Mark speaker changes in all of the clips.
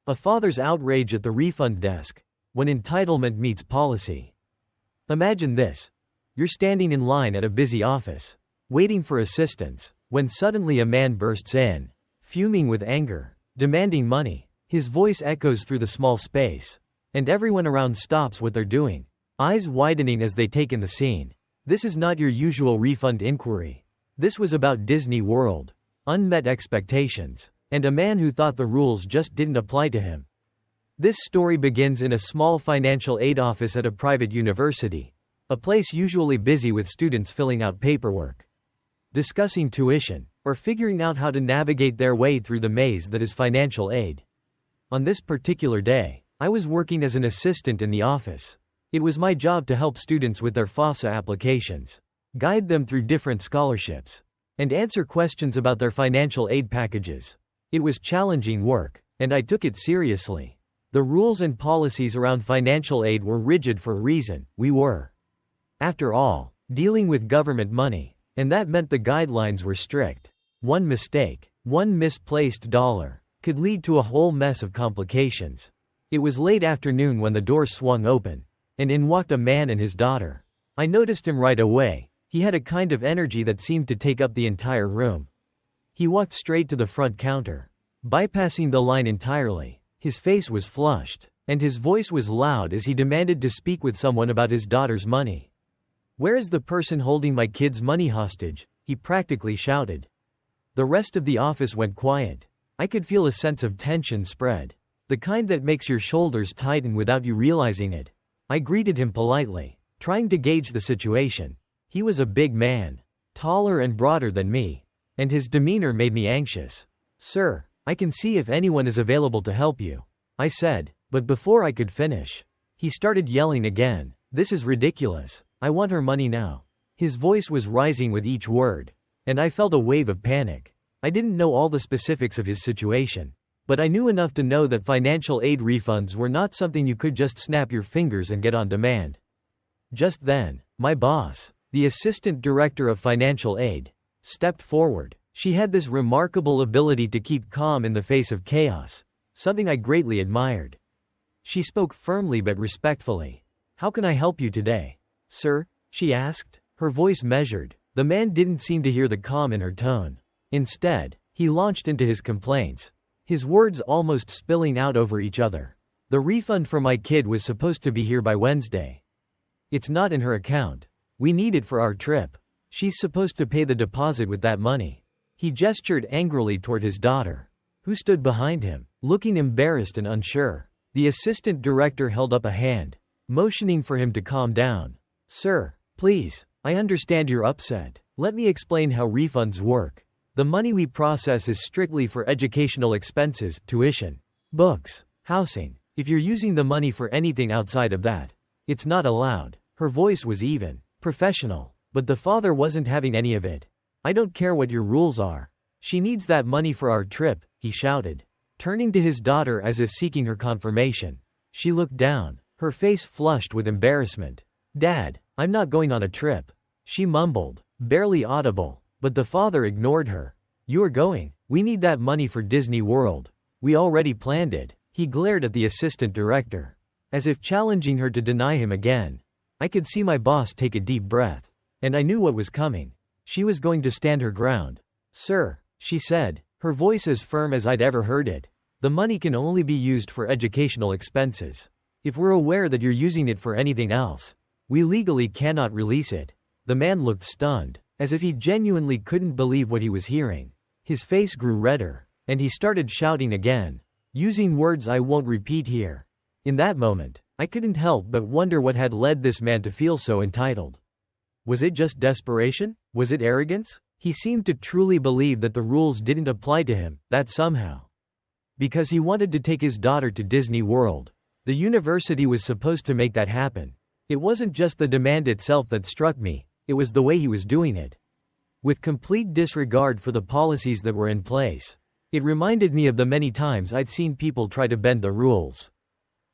Speaker 1: A father's outrage at the refund desk. When entitlement meets policy. Imagine this. You're standing in line at a busy office, waiting for assistance, when suddenly a man bursts in, fuming with anger, demanding money. His voice echoes through the small space, and everyone around stops what they're doing, eyes widening as they take in the scene. This is not your usual refund inquiry. This was about Disney World, unmet expectations, and a man who thought the rules just didn't apply to him. This story begins in a small financial aid office at a private university, a place usually busy with students filling out paperwork, discussing tuition, or figuring out how to navigate their way through the maze that is financial aid. On this particular day, I was working as an assistant in the office. It was my job to help students with their FAFSA applications, guide them through different scholarships, and answer questions about their financial aid packages. It was challenging work, and I took it seriously. The rules and policies around financial aid were rigid for a reason. We were, after all, dealing with government money, and that meant the guidelines were strict. One mistake, one misplaced dollar, could lead to a whole mess of complications. It was late afternoon when the door swung open, and in walked a man and his daughter. I noticed him right away. He had a kind of energy that seemed to take up the entire room. He walked straight to the front counter, bypassing the line entirely. His face was flushed, and his voice was loud as he demanded to speak with someone about his daughter's money. "Where is the person holding my kid's money hostage?" he practically shouted. The rest of the office went quiet. I could feel a sense of tension spread, the kind that makes your shoulders tighten without you realizing it. I greeted him politely, trying to gauge the situation. He was a big man, taller and broader than me, and his demeanor made me anxious. "Sir, I can see if anyone is available to help you," I said, but before I could finish, he started yelling again. "This is ridiculous. I want her money now." His voice was rising with each word, and I felt a wave of panic. I didn't know all the specifics of his situation, but I knew enough to know that financial aid refunds were not something you could just snap your fingers and get on demand. Just then, my boss, the assistant director of financial aid, stepped forward. She had this remarkable ability to keep calm in the face of chaos, something I greatly admired. She spoke firmly but respectfully. "How can I help you today, sir?" she asked, her voice measured. The man didn't seem to hear the calm in her tone. Instead, he launched into his complaints, his words almost spilling out over each other. "The refund for my kid was supposed to be here by Wednesday. It's not in her account. We need it for our trip. She's supposed to pay the deposit with that money." He gestured angrily toward his daughter, who stood behind him, looking embarrassed and unsure. The assistant director held up a hand, motioning for him to calm down. "Sir, please, I understand you're upset. Let me explain how refunds work. The money we process is strictly for educational expenses, tuition, books, housing. If you're using the money for anything outside of that, it's not allowed." Her voice was even, professional, but the father wasn't having any of it. "I don't care what your rules are. She needs that money for our trip," he shouted, turning to his daughter as if seeking her confirmation. She looked down, her face flushed with embarrassment. "Dad, I'm not going on a trip," she mumbled, barely audible, but the father ignored her. "You're going. We need that money for Disney World. We already planned it." He glared at the assistant director, as if challenging her to deny him again. I could see my boss take a deep breath, and I knew what was coming. She was going to stand her ground. "Sir," she said, her voice as firm as I'd ever heard it, "the money can only be used for educational expenses. If we're aware that you're using it for anything else, we legally cannot release it." The man looked stunned, as if he genuinely couldn't believe what he was hearing. His face grew redder, and he started shouting again, using words I won't repeat here. In that moment, I couldn't help but wonder what had led this man to feel so entitled. Was it just desperation? Was it arrogance? He seemed to truly believe that the rules didn't apply to him, that somehow, because he wanted to take his daughter to Disney World, the university was supposed to make that happen. It wasn't just the demand itself that struck me, it was the way he was doing it. With complete disregard for the policies that were in place. It reminded me of the many times I'd seen people try to bend the rules,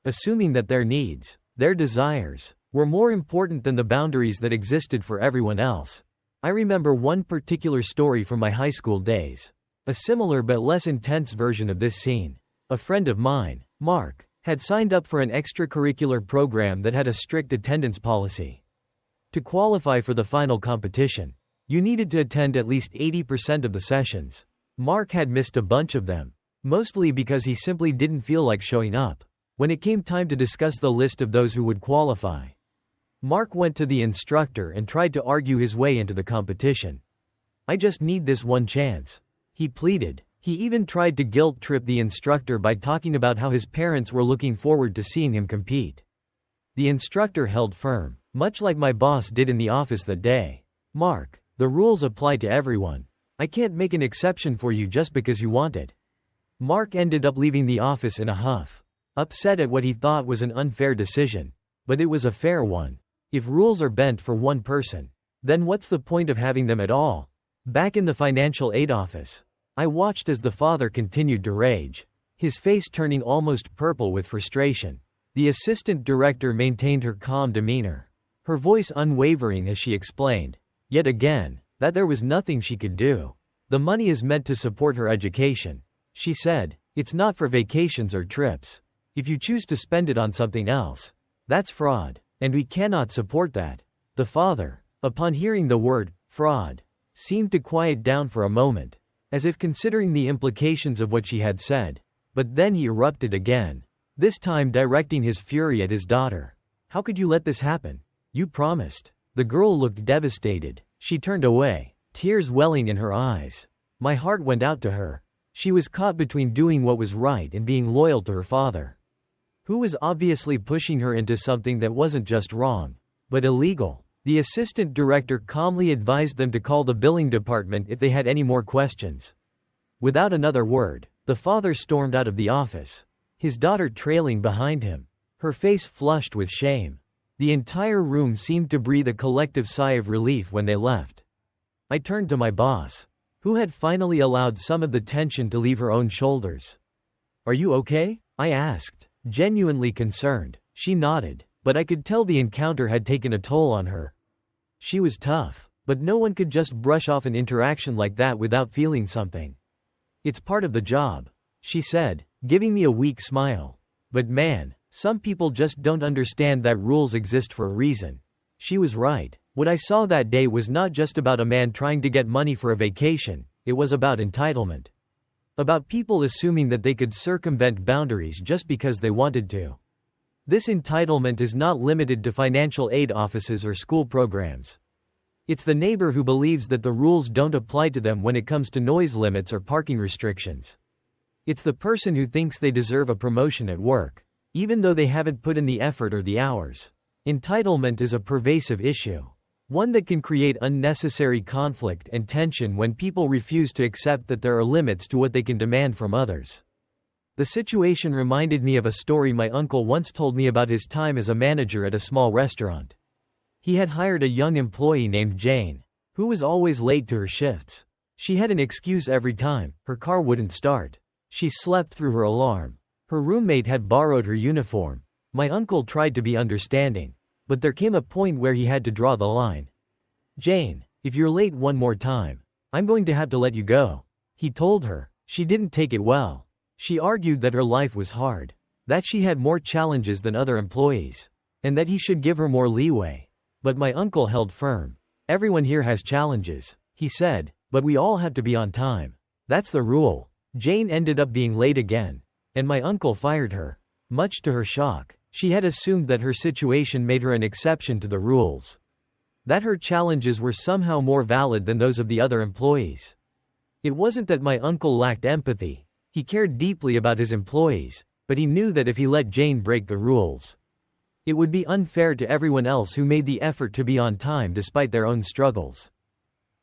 Speaker 1: assuming that their needs, their desires, were more important than the boundaries that existed for everyone else. I remember one particular story from my high school days. A similar but less intense version of this scene. A friend of mine, Mark, had signed up for an extracurricular program that had a strict attendance policy. To qualify for the final competition, you needed to attend at least 80% of the sessions. Mark had missed a bunch of them, mostly because he simply didn't feel like showing up. When it came time to discuss the list of those who would qualify, Mark went to the instructor and tried to argue his way into the competition. "I just need this one chance," he pleaded. He even tried to guilt-trip the instructor by talking about how his parents were looking forward to seeing him compete. The instructor held firm, much like my boss did in the office that day. "Mark, the rules apply to everyone. I can't make an exception for you just because you want it." Mark ended up leaving the office in a huff, upset at what he thought was an unfair decision. But it was a fair one. If rules are bent for one person, then what's the point of having them at all? Back in the financial aid office, I watched as the father continued to rage, his face turning almost purple with frustration. The assistant director maintained her calm demeanor, her voice unwavering as she explained, yet again, that there was nothing she could do. "The money is meant to support her education," she said. "It's not for vacations or trips. If you choose to spend it on something else, that's fraud, and we cannot support that." The father, upon hearing the word fraud, seemed to quiet down for a moment, as if considering the implications of what she had said. But then he erupted again, this time directing his fury at his daughter. "How could you let this happen? You promised." The girl looked devastated. She turned away, tears welling in her eyes. My heart went out to her. She was caught between doing what was right and being loyal to her father, who was obviously pushing her into something that wasn't just wrong, but illegal. The assistant director calmly advised them to call the billing department if they had any more questions. Without another word, the father stormed out of the office, his daughter trailing behind him, her face flushed with shame. The entire room seemed to breathe a collective sigh of relief when they left. I turned to my boss, who had finally allowed some of the tension to leave her own shoulders. "Are you okay?" I asked, genuinely concerned. She nodded, but I could tell the encounter had taken a toll on her. She was tough, but no one could just brush off an interaction like that without feeling something. "It's part of the job," she said, giving me a weak smile. "But man, some people just don't understand that rules exist for a reason." She was right. What I saw that day was not just about a man trying to get money for a vacation, it was about entitlement. About people assuming that they could circumvent boundaries just because they wanted to. This entitlement is not limited to financial aid offices or school programs. It's the neighbor who believes that the rules don't apply to them when it comes to noise limits or parking restrictions. It's the person who thinks they deserve a promotion at work, even though they haven't put in the effort or the hours. Entitlement is a pervasive issue, one that can create unnecessary conflict and tension when people refuse to accept that there are limits to what they can demand from others. The situation reminded me of a story my uncle once told me about his time as a manager at a small restaurant. He had hired a young employee named Jane, who was always late to her shifts. She had an excuse every time: her car wouldn't start, she slept through her alarm, her roommate had borrowed her uniform. My uncle tried to be understanding, but there came a point where he had to draw the line. "Jane, if you're late one more time, I'm going to have to let you go," he told her. She didn't take it well. She argued that her life was hard, that she had more challenges than other employees, and that he should give her more leeway. But my uncle held firm. "Everyone here has challenges," he said, "but we all have to be on time. That's the rule." Jane ended up being late again, and my uncle fired her. Much to her shock, she had assumed that her situation made her an exception to the rules, that her challenges were somehow more valid than those of the other employees. It wasn't that my uncle lacked empathy. He cared deeply about his employees, but he knew that if he let Jane break the rules, it would be unfair to everyone else who made the effort to be on time despite their own struggles.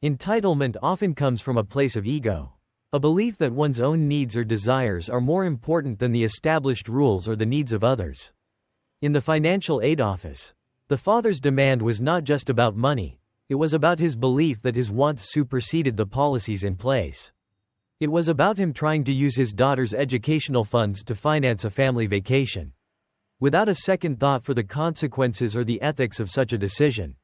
Speaker 1: Entitlement often comes from a place of ego, a belief that one's own needs or desires are more important than the established rules or the needs of others. In the financial aid office, the father's demand was not just about money, it was about his belief that his wants superseded the policies in place. It was about him trying to use his daughter's educational funds to finance a family vacation, without a second thought for the consequences or the ethics of such a decision.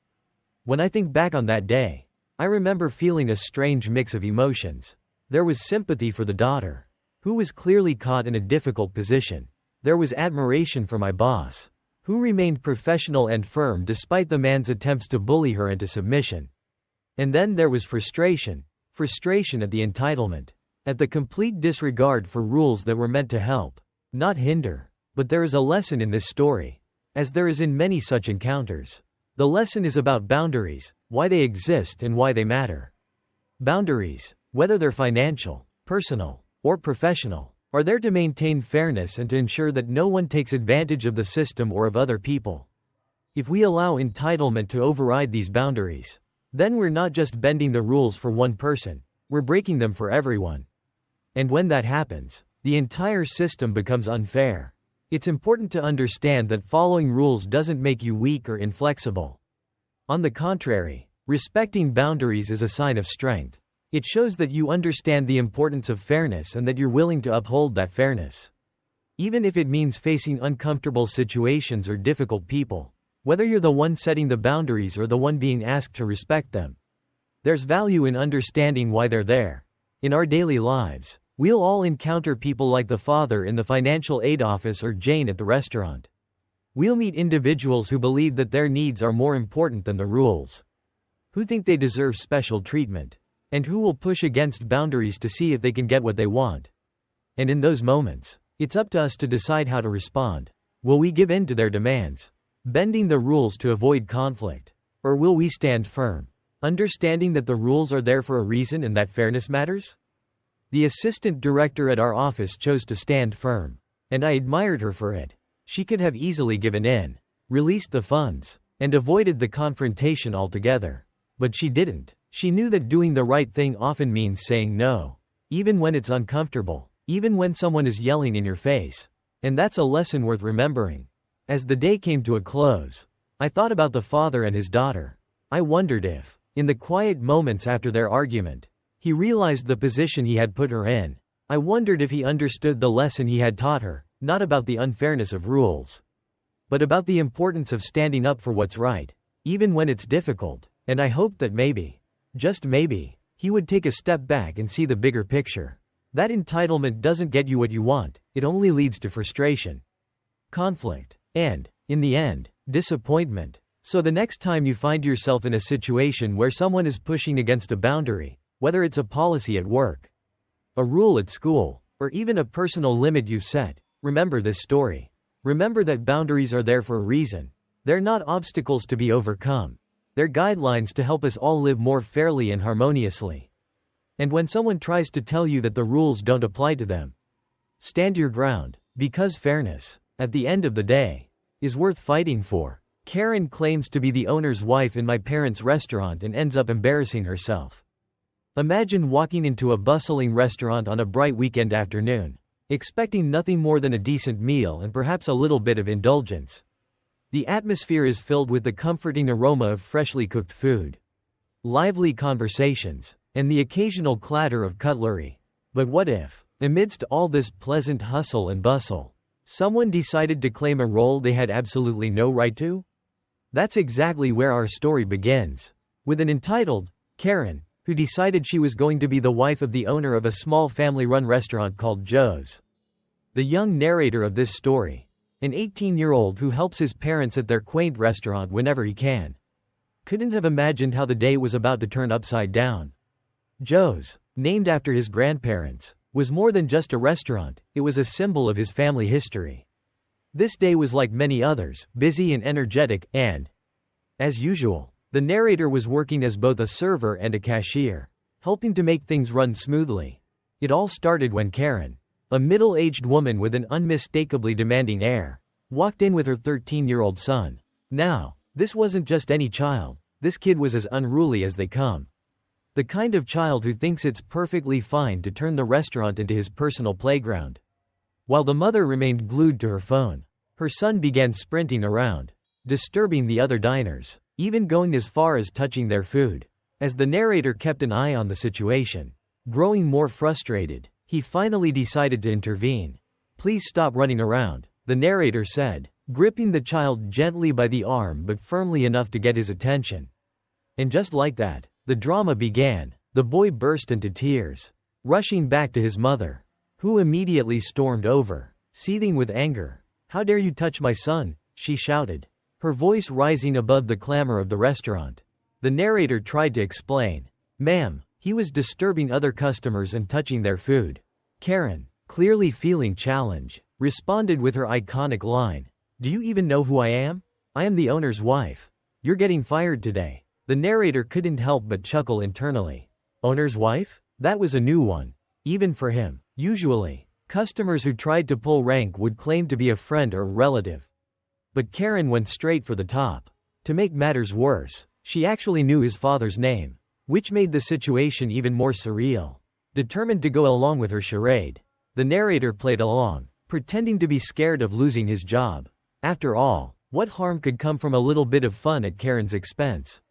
Speaker 1: When I think back on that day, I remember feeling a strange mix of emotions. There was sympathy for the daughter, who was clearly caught in a difficult position. There was admiration for my boss, who remained professional and firm despite the man's attempts to bully her into submission. And then there was frustration at the entitlement, at the complete disregard for rules that were meant to help, not hinder. But there is a lesson in this story, as there is in many such encounters. The lesson is about boundaries, why they exist and why they matter. Boundaries, whether they're financial, personal, or professional, are there to maintain fairness and to ensure that no one takes advantage of the system or of other people. If we allow entitlement to override these boundaries, then we're not just bending the rules for one person, we're breaking them for everyone. And when that happens, the entire system becomes unfair. It's important to understand that following rules doesn't make you weak or inflexible. On the contrary, respecting boundaries is a sign of strength. It shows that you understand the importance of fairness and that you're willing to uphold that fairness. Even if it means facing uncomfortable situations or difficult people, whether you're the one setting the boundaries or the one being asked to respect them. There's value in understanding why they're there. In our daily lives, we'll all encounter people like the father in the financial aid office or Jane at the restaurant. We'll meet individuals who believe that their needs are more important than the rules, who think they deserve special treatment, and who will push against boundaries to see if they can get what they want. And in those moments, it's up to us to decide how to respond. Will we give in to their demands, bending the rules to avoid conflict, or will we stand firm, understanding that the rules are there for a reason and that fairness matters? The assistant director at our office chose to stand firm, and I admired her for it. She could have easily given in, released the funds, and avoided the confrontation altogether. But she didn't. She knew that doing the right thing often means saying no, even when it's uncomfortable, even when someone is yelling in your face. And that's a lesson worth remembering. As the day came to a close, I thought about the father and his daughter. I wondered if, in the quiet moments after their argument, he realized the position he had put her in. I wondered if he understood the lesson he had taught her, not about the unfairness of rules, but about the importance of standing up for what's right, even when it's difficult. And I hoped that maybe, just maybe, he would take a step back and see the bigger picture. That entitlement doesn't get you what you want, it only leads to frustration, conflict, and, in the end, disappointment. So the next time you find yourself in a situation where someone is pushing against a boundary, whether it's a policy at work, a rule at school, or even a personal limit you set, remember this story. Remember that boundaries are there for a reason. They're not obstacles to be overcome. They're guidelines to help us all live more fairly and harmoniously. And when someone tries to tell you that the rules don't apply to them, stand your ground, because fairness, at the end of the day, is worth fighting for. Karen claims to be the owner's wife in my parents' restaurant and ends up embarrassing herself. Imagine walking into a bustling restaurant on a bright weekend afternoon, expecting nothing more than a decent meal and perhaps a little bit of indulgence. The atmosphere is filled with the comforting aroma of freshly cooked food, lively conversations, and the occasional clatter of cutlery. But what if, amidst all this pleasant hustle and bustle, someone decided to claim a role they had absolutely no right to? That's exactly where our story begins, with an entitled Karen, who decided she was going to be the wife of the owner of a small family-run restaurant called Joe's. The young narrator of this story, an 18-year-old who helps his parents at their quaint restaurant whenever he can, couldn't have imagined how the day was about to turn upside down. Joe's, named after his grandparents, was more than just a restaurant, it was a symbol of his family history. This day was like many others, busy and energetic, and, as usual, the narrator was working as both a server and a cashier, helping to make things run smoothly. It all started when Karen, a middle-aged woman with an unmistakably demanding air, walked in with her 13-year-old son. Now, this wasn't just any child, this kid was as unruly as they come. The kind of child who thinks it's perfectly fine to turn the restaurant into his personal playground. While the mother remained glued to her phone, her son began sprinting around, disturbing the other diners, even going as far as touching their food. As the narrator kept an eye on the situation, growing more frustrated, he finally decided to intervene. "Please stop running around," the narrator said, gripping the child gently by the arm but firmly enough to get his attention. And just like that, the drama began. The boy burst into tears, rushing back to his mother. who immediately stormed over, seething with anger. "How dare you touch my son?" she shouted, her voice rising above the clamor of the restaurant. The narrator tried to explain. "Ma'am, he was disturbing other customers and touching their food." Karen, clearly feeling challenge, responded with her iconic line, "Do you even know who I am? I am the owner's wife. You're getting fired today." The narrator couldn't help but chuckle internally. Owner's wife? That was a new one. Even for him. Usually, customers who tried to pull rank would claim to be a friend or relative. But Karen went straight for the top. To make matters worse, she actually knew his father's name, which made the situation even more surreal. Determined to go along with her charade, the narrator played along, pretending to be scared of losing his job. After all, what harm could come from a little bit of fun at Karen's expense?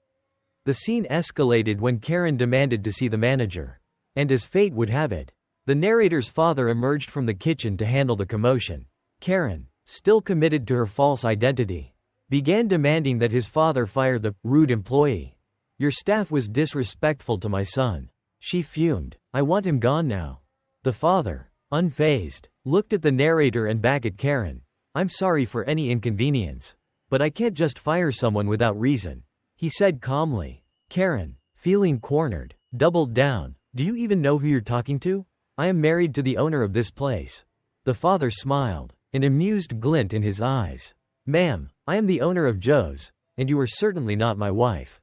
Speaker 1: The scene escalated when Karen demanded to see the manager. And as fate would have it, the narrator's father emerged from the kitchen to handle the commotion. Karen, still committed to her false identity, began demanding that his father fire the rude employee. "Your staff was disrespectful to my son," she fumed. "I want him gone now." The father, unfazed, looked at the narrator and back at Karen. "I'm sorry for any inconvenience, but I can't just fire someone without reason," he said calmly. Karen, feeling cornered, doubled down. "Do you even know who you're talking to? I am married to the owner of this place." The father smiled, an amused glint in his eyes. "Ma'am, I am the owner of Joe's, and you are certainly not my wife."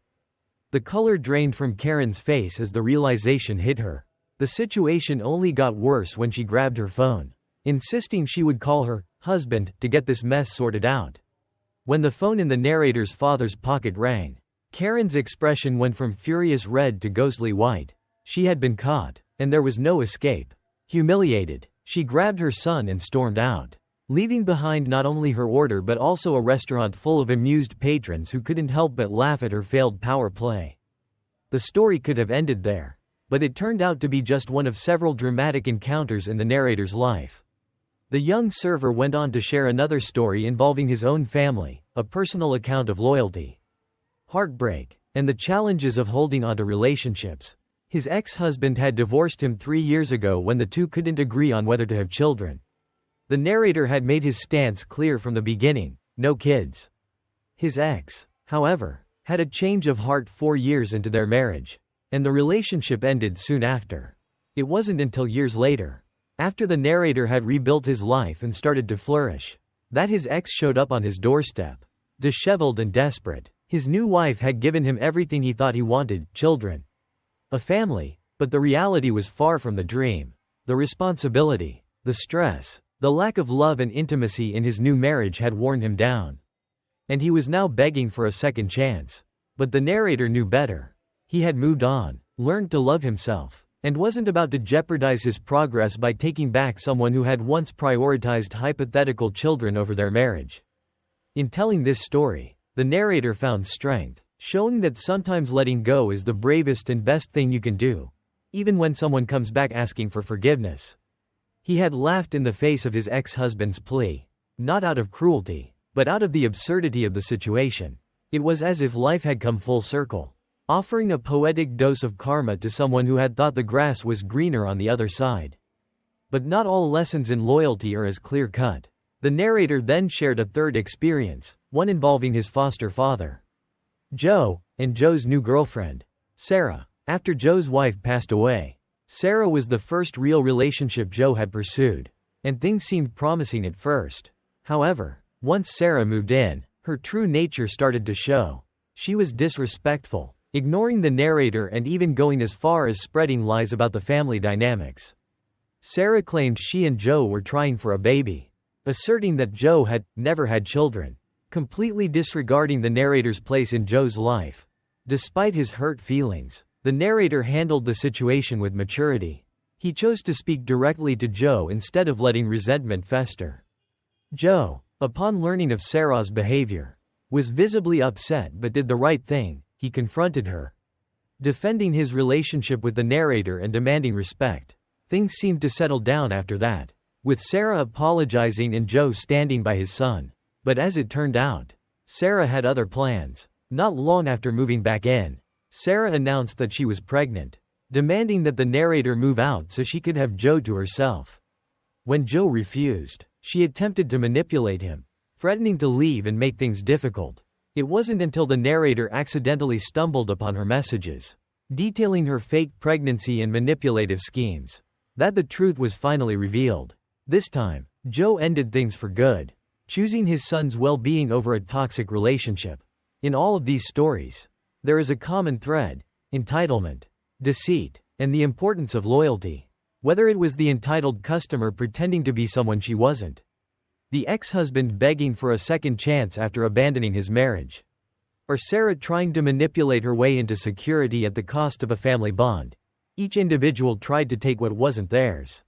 Speaker 1: The color drained from Karen's face as the realization hit her. The situation only got worse when she grabbed her phone, insisting she would call her husband to get this mess sorted out. When the phone in the narrator's father's pocket rang, Karen's expression went from furious red to ghostly white. She had been caught, and there was no escape. Humiliated, she grabbed her son and stormed out, leaving behind not only her order but also a restaurant full of amused patrons who couldn't help but laugh at her failed power play. The story could have ended there, but it turned out to be just one of several dramatic encounters in the narrator's life. The young server went on to share another story involving his own family, a personal account of loyalty, heartbreak, and the challenges of holding onto relationships. His ex-husband had divorced him 3 years ago when the two couldn't agree on whether to have children. The narrator had made his stance clear from the beginning: no kids. His ex, however, had a change of heart 4 years into their marriage, and the relationship ended soon after. It wasn't until years later, after the narrator had rebuilt his life and started to flourish, that his ex showed up on his doorstep. Disheveled and desperate, his new wife had given him everything he thought he wanted: children, a family, but the reality was far from the dream. The responsibility, the stress, the lack of love and intimacy in his new marriage had worn him down. And he was now begging for a second chance. But the narrator knew better. He had moved on, learned to love himself, and wasn't about to jeopardize his progress by taking back someone who had once prioritized hypothetical children over their marriage. In telling this story, the narrator found strength, showing that sometimes letting go is the bravest and best thing you can do, even when someone comes back asking for forgiveness. He had laughed in the face of his ex-husband's plea, not out of cruelty, but out of the absurdity of the situation. It was as if life had come full circle, offering a poetic dose of karma to someone who had thought the grass was greener on the other side. But not all lessons in loyalty are as clear-cut. The narrator then shared a third experience, one involving his foster father, Joe, and Joe's new girlfriend, Sarah. After Joe's wife passed away, Sarah was the first real relationship Joe had pursued, and things seemed promising at first. However, once Sarah moved in, her true nature started to show. She was disrespectful, ignoring the narrator and even going as far as spreading lies about the family dynamics. Sarah claimed she and Joe were trying for a baby, asserting that Joe had never had children, completely disregarding the narrator's place in Joe's life. Despite his hurt feelings, the narrator handled the situation with maturity. He chose to speak directly to Joe instead of letting resentment fester. Joe, upon learning of Sarah's behavior, was visibly upset but did the right thing. He confronted her, defending his relationship with the narrator and demanding respect. Things seemed to settle down after that, with Sarah apologizing and Joe standing by his son. But as it turned out, Sarah had other plans. Not long after moving back in, Sarah announced that she was pregnant, demanding that the narrator move out so she could have Joe to herself. When Joe refused, she attempted to manipulate him, threatening to leave and make things difficult. It wasn't until the narrator accidentally stumbled upon her messages, detailing her fake pregnancy and manipulative schemes, that the truth was finally revealed. This time, Joe ended things for good, choosing his son's well-being over a toxic relationship. In all of these stories, there is a common thread: entitlement, deceit, and the importance of loyalty. Whether it was the entitled customer pretending to be someone she wasn't, the ex-husband begging for a second chance after abandoning his marriage, or Sarah trying to manipulate her way into security at the cost of a family bond, each individual tried to take what wasn't theirs,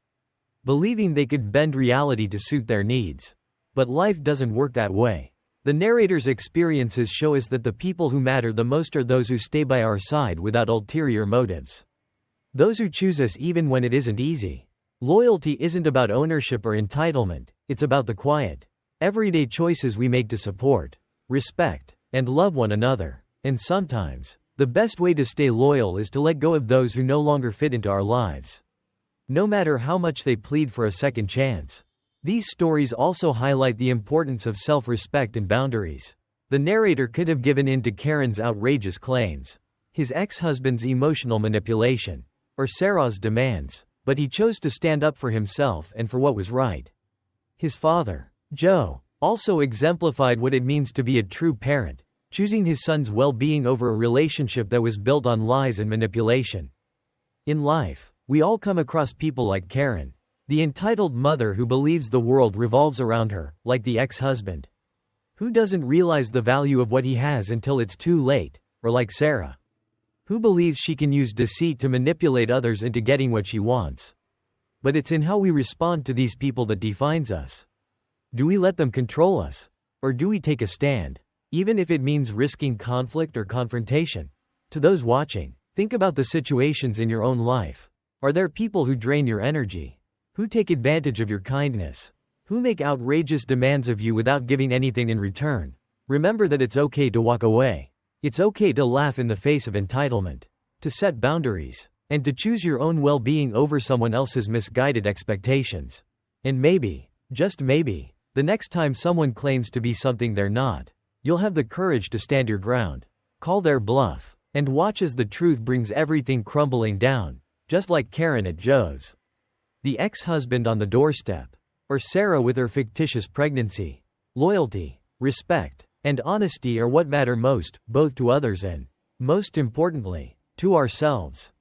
Speaker 1: believing they could bend reality to suit their needs. But life doesn't work that way. The narrator's experiences show us that the people who matter the most are those who stay by our side without ulterior motives. Those who choose us even when it isn't easy. Loyalty isn't about ownership or entitlement, it's about the quiet, everyday choices we make to support, respect, and love one another. And sometimes, the best way to stay loyal is to let go of those who no longer fit into our lives, no matter how much they plead for a second chance. These stories also highlight the importance of self-respect and boundaries. The narrator could have given in to Karen's outrageous claims, his ex-husband's emotional manipulation, or Sarah's demands, but he chose to stand up for himself and for what was right. His father, Joe, also exemplified what it means to be a true parent, choosing his son's well-being over a relationship that was built on lies and manipulation. In life, we all come across people like Karen, the entitled mother who believes the world revolves around her, like the ex-husband, who doesn't realize the value of what he has until it's too late, or like Sarah, who believes she can use deceit to manipulate others into getting what she wants. But it's in how we respond to these people that defines us. Do we let them control us? Or do we take a stand, even if it means risking conflict or confrontation? To those watching, think about the situations in your own life. Are there people who drain your energy? Who take advantage of your kindness? Who make outrageous demands of you without giving anything in return? Remember that it's okay to walk away. It's okay to laugh in the face of entitlement, to set boundaries, and to choose your own well-being over someone else's misguided expectations. And maybe, just maybe, the next time someone claims to be something they're not, you'll have the courage to stand your ground, call their bluff, and watch as the truth brings everything crumbling down, just like Karen at Joe's. The ex-husband on the doorstep, or Sarah with her fictitious pregnancy. Loyalty, respect, and honesty are what matter most, both to others and, most importantly, to ourselves.